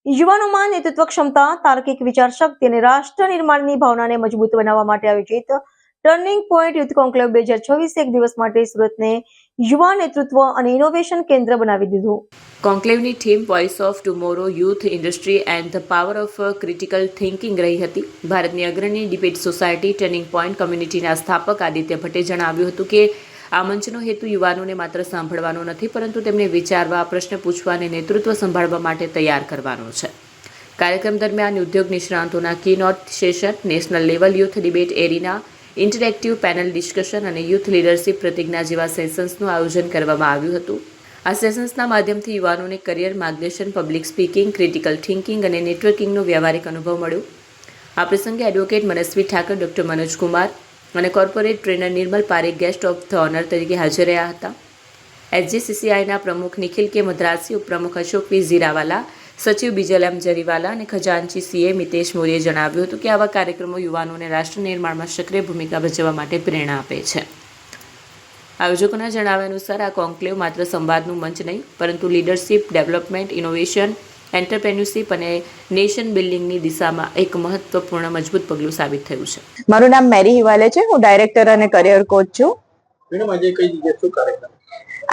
યુવાનોમાં નેતૃત્વ ક્ષમતા, તાર્કિક વિચારશક્તિ અને રાષ્ટ્ર નિર્માણની ભાવનાને મજબૂત બનાવવા માટે આયોજિત ટર્નિંગ પોઈન્ટ યુથ કોન્ક્લેવ 2026 એક દિવસ માટે સુરતને યુવા નેતૃત્વ અને ઇનોવેશન કેન્દ્ર બનાવી દીધું. કોન્ક્લેવની theme voice of tomorrow, youth industry and the power of critical thinking રહી હતી. ભારતની અગ્રણી ડિબેટ સોસાયટી ટર્નિંગ પોઈન્ટ કમ્યુનિટીના સ્થાપક આદિત્ય ભટ્ટે જણાવ્યું હતું કે આ મંચનો હેતુ યુવાનોને માત્ર સાંભળવાનો નથી, પરંતુ તેમને વિચારવા, પ્રશ્ન પૂછવા અને નેતૃત્વ સંભાળવા માટે તૈયાર કરવાનો છે. કાર્યક્રમ દરમિયાન ઉદ્યોગ નિષ્ણાંતોના keynote session, national level youth debate arena, interactive panel discussion અને યુથ લીડરશિપ પ્રતિજ્ઞા જેવા સેશન્સનું આયોજન કરવામાં આવ્યું હતું. આ સેશન્સના માધ્યમથી યુવાનોને કરિયર માર્ગદર્શન, પબ્લિક સ્પીકિંગ, ક્રિટિકલ થિંકિંગ અને નેટવર્કિંગનો વ્યવહારિક અનુભવ મળ્યો. આ પ્રસંગે એડવોકેટ મનસ્વી ઠાકર, ડોક્ટર મનોજ કુમાર અને corporate trainer Nirmal Parekh guest of the owner તરીકે હાજર રહ્યા હતા. એસજીસીસીઆઈના પ્રમુખ નિખિલ કે મદ્રાસી, ઉપપ્રમુખ અશોક વી ઝીરાવાલા, સચિવ બીજલ એમ જરીવાલા અને ખજાનચી સીએ મિતેશ મોરીએ જણાવ્યું હતું કે આવા કાર્યક્રમો યુવાનોને રાષ્ટ્ર નિર્માણમાં સક્રિય ભૂમિકા ભજવવા માટે પ્રેરણા આપે છે. આયોજકોના જણાવ્યા અનુસાર આ કોન્ક્લેવ માત્ર સંવાદનું મંચ નહીં, પરંતુ લીડરશિપ, ડેવલપમેન્ટ, ઇનોવેશન, એન્ટરપ્રેન્યોરશિપ અને નેશન બિલ્ડિંગની દિશામાં એક મહત્વપૂર્ણ મજબૂત પગલું સાબિત થયું છે. મારું નામ મેરી હિવાલે છે. હું ડાયરેક્ટર અને કરિયર કોચ છું. મેડમ, આજે કઈ જગ્યાએ શું કાર્યક્રમ?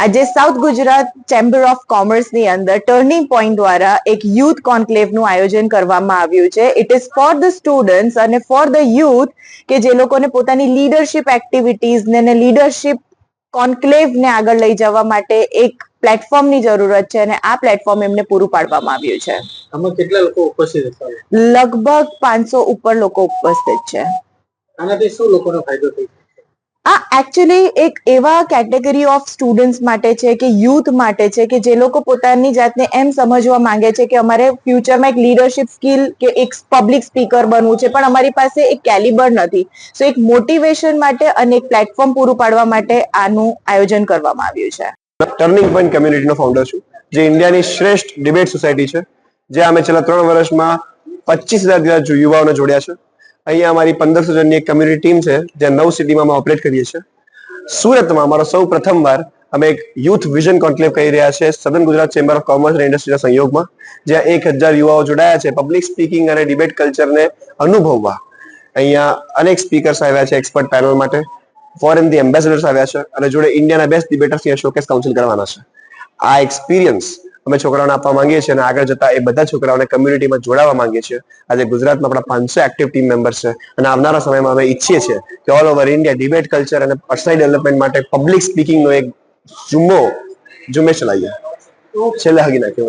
આજે સાઉથ ગુજરાત ચેમ્બર ઓફ કોમર્સની અંદર ટર્નિંગ પોઈન્ટ દ્વારા એક યુથ કોન્ક્લેવનું આયોજન કરવામાં આવ્યું છે. It is for the students અને ફોર ધ યુથ કે જે લોકોને પોતાની લીડરશિપ એક્ટિવિટીઝને અને લીડરશિપ કોન્ક્લેવને આગળ લઈ જવા માટે એક પ્લેટફોર્મની જરૂરત છે અને આ પ્લેટફોર્મ એમને પૂરું પાડવામાં આવ્યું છે. આમાં કેટલા લોકો ઉપસ્થિત હતા? લગભગ 500 ઉપર લોકો ઉપસ્થિત છે. આનાથી શું લોકોનો ફાયદો થઈ? આ એકચ્યુઅલી એક એવા કેટેગરી ઓફ સ્ટુડન્ટ્સ માટે છે કે યુથ માટે છે કે જે લોકો પોતાની જાતને એમ સમજવા માંગે છે કે અમારે ફ્યુચરમાં એક લીડરશિપ સ્કિલ કે એક પબ્લિક સ્પીકર બનવું છે, પણ અમારી પાસે એક કેલિબર નથી. સો એક મોટિવેશન માટે અને એક પ્લેટફોર્મ પૂરું પાડવા માટે આનું આયોજન કરવામાં આવ્યું છે. ટર્નિંગ પોઈન્ટ કમ્યુનિટીનો ફાઉન્ડર છું, જે ઇન્ડિયાની શ્રેષ્ઠ ડિબેટ સોસાયટી છે, જે અમે છેલ્લા 3 વર્ષમાં 25,000 યુવાઓને જોડ્યા છે. અહીંયા અમારી 1500 જણની એક કમ્યુનિટી ટીમ છે, જે 9 સિટીમાં અમે ઓપરેટ કરીએ છીએ. સુરતમાં અમારો સૌ પ્રથમવાર અમે એક યુથ વિઝન કોન્ક્લેવ કરી રહ્યા છે, સદન ગુજરાત ચેમ્બર ઓફ કોમર્સ અને ઇન્ડસ્ટ્રીના સહયોગમાં, જ્યાં 1000 યુવાઓ જોડાયા છે પબ્લિક સ્પીકિંગ અને ડિબેટ કલ્ચરને અનુભવવા. અહીંયા અનેક સ્પીકર્સ આવ્યા છે એક્સપર્ટ પેનલ માટે, ફોરેનથી એમ્બેસેડર્સ આવ્યા છે અને જોડે ઇન્ડિયાના બેસ્ટ ડિબેટર્સ અહીંયા શોકેસ કાઉન્સિલ કરવાના છે. આ એક્સપિરિયન્સ અમે છોકરાઓને આપવા માંગીએ છીએ અને આગળ જતા એ બધા છોકરાઓને કમ્યુનિટીમાં જોડાવા માંગીએ છીએ. આજે ગુજરાતમાં આપણા 500 એક્ટિવ ટીમ મેમ્બર્સ છે અને આવનારા સમયમાં અમે ઈચ્છીએ છીએ કે all over India debate culture અને પર્સનલ ડેવલપમેન્ટ માટે પબ્લિક સ્પીકિંગનો એક ઝુંબેશ ચલાવીએ. છેલ્લે હગી નાખ્યો.